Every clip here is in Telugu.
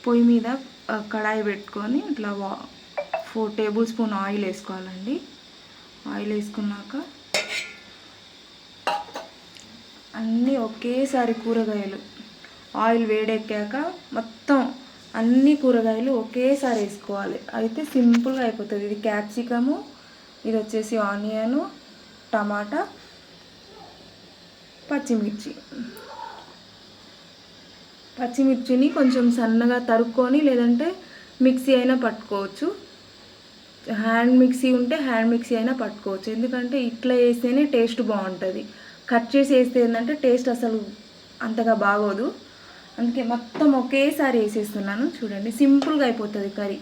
పొయ్యి మీద కడాయి పెట్టుకొని ఇట్లా 4 టేబుల్ స్పూన్ ఆయిల్ వేసుకోవాలండి. ఆయిల్ వేసుకున్నాక అన్నీ ఒకేసారి కూరగాయలు ఆయిల్ వేడెక్కాక మొత్తం అన్ని కూరగాయలు ఒకేసారి వేసుకోవాలి. అయితే సింపుల్గా అయిపోతుంది. ఇది క్యాప్సికము, ఇది వచ్చేసి ఆనియను, టమాటా, పచ్చిమిర్చిని కొంచెం సన్నగా తరుక్కొని లేదంటే మిక్సీ అయినా పట్టుకోవచ్చు. హ్యాండ్ మిక్సీ ఉంటే హ్యాండ్ మిక్సీ అయినా పట్టుకోవచ్చు. ఎందుకంటే ఇట్లా వేస్తేనే టేస్ట్ బాగుంటుంది. కట్ చేసి వేస్తే ఏంటంటే టేస్ట్ అసలు అంతగా బాగోదు. అందుకే మొత్తం ఒకేసారి వేసేస్తున్నాను. చూడండి, సింపుల్గా అయిపోతుంది కర్రీ.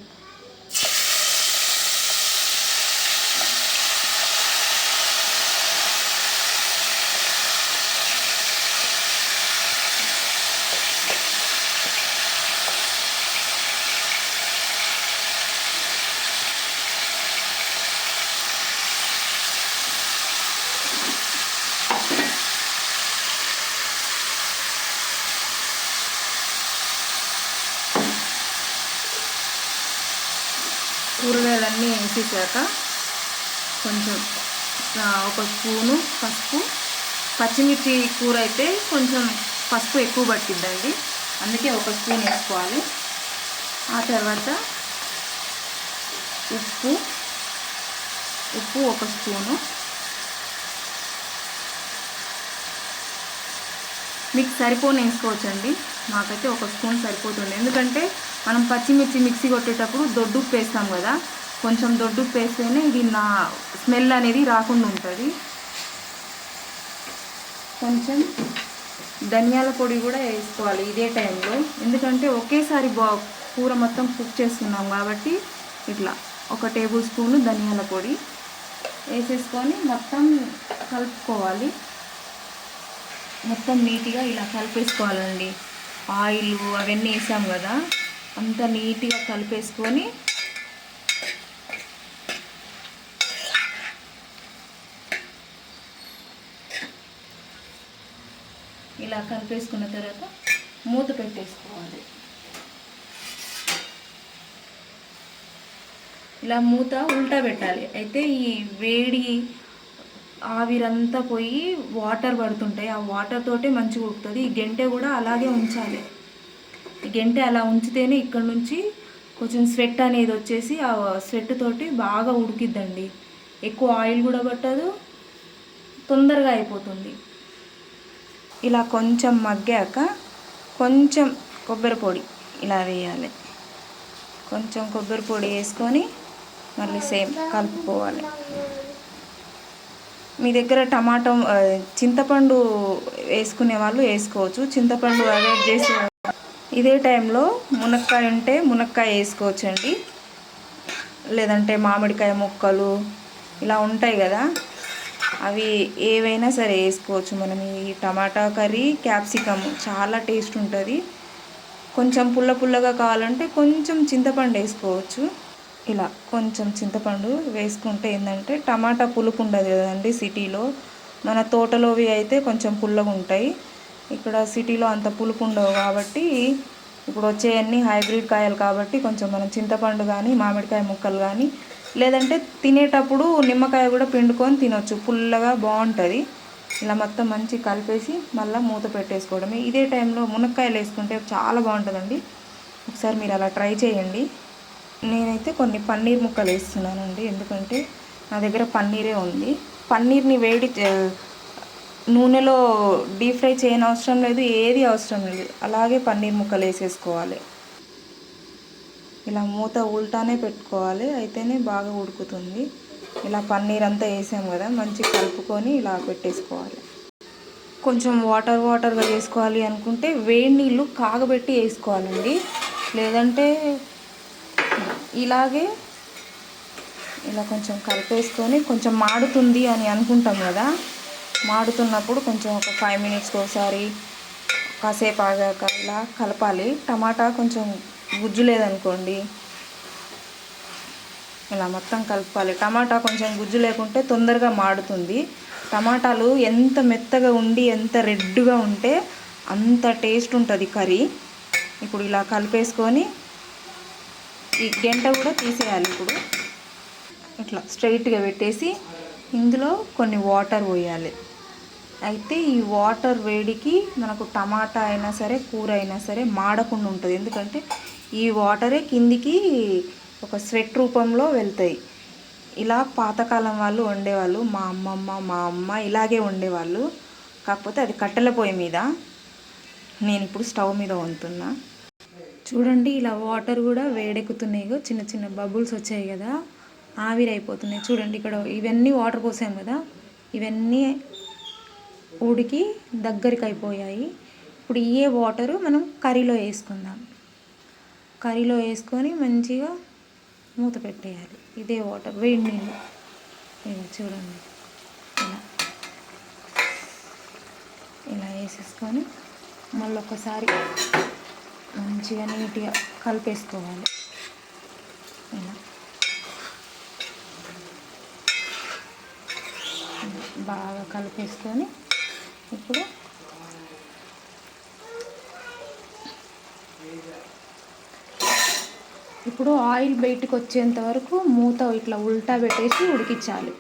కూరగాయలన్నీ వేసేసాక కొంచెం 1 స్పూను పసుపు, పచ్చిమిర్చి కూర అయితే కొంచెం పసుపు ఎక్కువ పట్టిద్దండి, అందుకే 1 స్పూన్ వేసుకోవాలి. ఆ తర్వాత ఉప్పు 1 స్పూను, మీకు సరిపోని వేసుకోవచ్చండి. నాకైతే 1 స్పూన్ సరిపోతుంది. ఎందుకంటే మనం పచ్చిమిర్చి మిక్సీ కొట్టేటప్పుడు దొడ్డుప్పు వేస్తాం కదా, కొంచెం దొడ్డుప్పు వేస్తేనే ఇది నా స్మెల్ అనేది రాకుండా ఉంటుంది. కొంచెం ధనియాల పొడి కూడా వేసుకోవాలి ఇదే టైంలో. ఎందుకంటే ఒకేసారి కూర మొత్తం కుక్ చేస్తున్నాం కాబట్టి ఇట్లా 1 టేబుల్ స్పూను ధనియాల పొడి వేసేసుకొని మొత్తం కలుపుకోవాలి. మొత్తం నీట్గా ఇలా కలిపేసుకోవాలండి. ఆయిల్ అవన్నీ వేసాం కదా, అంతా నీట్గా కలిపేసుకొని ఇలా కలిపేసుకున్న తర్వాత మూత పెట్టేసుకోవాలి. ఇలా మూత ఉల్టా పెట్టాలి. అయితే ఈ వేడి ఆవిరంతా పోయి వాటర్ పడుతుంటాయి, ఆ వాటర్ తోటే మంచిగా ఉడుకుతుంది. ఈ గెంటె కూడా అలాగే ఉంచాలి. ఈ గెంటె అలా ఉంచితేనే ఇక్కడ నుంచి కొంచెం స్వెట్ అనేది వచ్చేసి ఆ స్వెట్ తోటి బాగా ఉడికిద్దండి. ఎక్కువ ఆయిల్ కూడా పట్టదు, తొందరగా అయిపోతుంది. ఇలా కొంచెం మగ్గాక కొంచెం కొబ్బరి పొడి ఇలా వేయాలి. కొంచెం కొబ్బరి పొడి వేసుకొని మళ్ళీ సేమ్ కలుపుకోవాలి. మీ దగ్గర టమాటో చింతపండు వేసుకునే వాళ్ళు వేసుకోవచ్చు, చింతపండు అవాయిడ్ చేసి ఇదే టైంలో మునక్కాయ ఉంటే మునక్కాయ వేసుకోవచ్చండి, లేదంటే మామిడికాయ ముక్కలు ఇలా ఉంటాయి కదా, అవి ఏవైనా సరే వేసుకోవచ్చు. మనం ఈ టమాటా కర్రీ క్యాప్సికమ్ చాలా టేస్ట్ ఉంటుంది. కొంచెం పుల్లగా కావాలంటే కొంచెం చింతపండు వేసుకోవచ్చు. ఇలా కొంచెం చింతపండు వేసుకుంటే ఏంటంటే టమాటా పులుపు ఉండదు కదండి. సిటీలో మన తోటలోవి అయితే కొంచెం పుల్లగా ఉంటాయి, ఇక్కడ సిటీలో అంత పులుపు ఉండవు కాబట్టి, ఇప్పుడు వచ్చేవన్నీ హైబ్రిడ్ కాయలు కాబట్టి కొంచెం మనం చింతపండు కానీ మామిడికాయ ముక్కలు కానీ లేదంటే తినేటప్పుడు నిమ్మకాయ కూడా పిండుకొని తినొచ్చు, పుల్లగా బాగుంటుంది. ఇలా మొత్తం మంచి కలిపేసి మళ్ళీ మూత పెట్టేసుకోవడమే. ఇదే టైంలో మునక్కాయలు వేసుకుంటే చాలా బాగుంటుందండి. ఒకసారి మీరు అలా ట్రై చేయండి. నేనైతే కొన్ని పన్నీర్ ముక్కలు వేస్తున్నానండి, ఎందుకంటే నా దగ్గర పన్నీరే ఉంది. పన్నీర్ని నూనెలో డీప్ ఫ్రై చేయని అవసరం లేదు, ఏది అవసరం లేదు, అలాగే పన్నీర్ ముక్కలు వేసేసుకోవాలి. ఇలా మూత ఉల్టానే పెట్టుకోవాలి, అయితేనే బాగా ఉడుకుతుంది. ఇలా పన్నీర్ అంతా వేసాం కదా, మంచిగా కలుపుకొని ఇలా పెట్టేసుకోవాలి. కొంచెం వాటర్గా చేసుకోవాలి అనుకుంటే వేడి నీళ్ళు కాగబెట్టి వేసుకోవాలండి, లేదంటే ఇలాగే ఇలా కొంచెం కలిపేసుకొని కొంచెం మాడుతుంది అని అనుకుంటాం కదా, మాడుతున్నప్పుడు కొంచెం ఒక 5 మినిట్స్కి ఒకసారి కాసేపు ఆగాక ఇలా కలపాలి. టమాటా కొంచెం గుజ్జు లేదనుకోండి, ఇలా మొత్తం కలపాలి. టమాటా కొంచెం గుజ్జు లేకుంటే తొందరగా మాడుతుంది. టమాటాలు ఎంత మెత్తగా ఉండి ఎంత రెడ్గా ఉంటే అంత టేస్ట్ ఉంటుంది కర్రీ. ఇప్పుడు ఇలా కలిపేసుకొని ఈ గెంట కూడా తీసేయాలి. ఇప్పుడు ఇట్లా స్ట్రైట్గా పెట్టేసి ఇందులో కొన్ని వాటర్ పోయాలి. అయితే ఈ వాటర్ వేడికి మనకు టమాటా అయినా సరే కూర అయినా సరే మాడకుండా ఉంటుంది. ఎందుకంటే ఈ వాటరే కిందికి ఒక స్వెట్ రూపంలో వెళ్తాయి. ఇలా పాతకాలం వాళ్ళు వండేవాళ్ళు, మా అమ్మమ్మ మా అమ్మ ఇలాగే వండేవాళ్ళు. కాకపోతే అది కట్టెల పొయ్యి మీద, నేను ఇప్పుడు స్టవ్ మీద వండుతున్నా. చూడండి ఇలా వాటర్ కూడా వేడెక్కుతున్నాయి. చిన్న చిన్న బబుల్స్ వచ్చాయి కదా, ఆవిరైపోతున్నాయి. చూడండి ఇక్కడ ఇవన్నీ వాటర్ పోసాం కదా, ఇవన్నీ ఉడికి దగ్గరికి అయిపోయాయి. ఇప్పుడు ఈ వాటరు మనం కర్రీలో వేసుకుందాం. కర్రీలో వేసుకొని మంచిగా మూత పెట్టేయాలి. ఇదే వాటర్ వేడి నీళ్ళు. ఇది చూడండి ఇలా ఇలా వేసేసుకొని మళ్ళీ ఒకసారి మంచిగా నీట్గా కలిపేసుకోవాలి. ఇలా బాగా కలిపేసుకొని ఇప్పుడు ఆయిల్ బయటకు వచ్చేంత వరకు మూత ఇట్లా ఉల్టా పెట్టేసి ఉడికించాలి.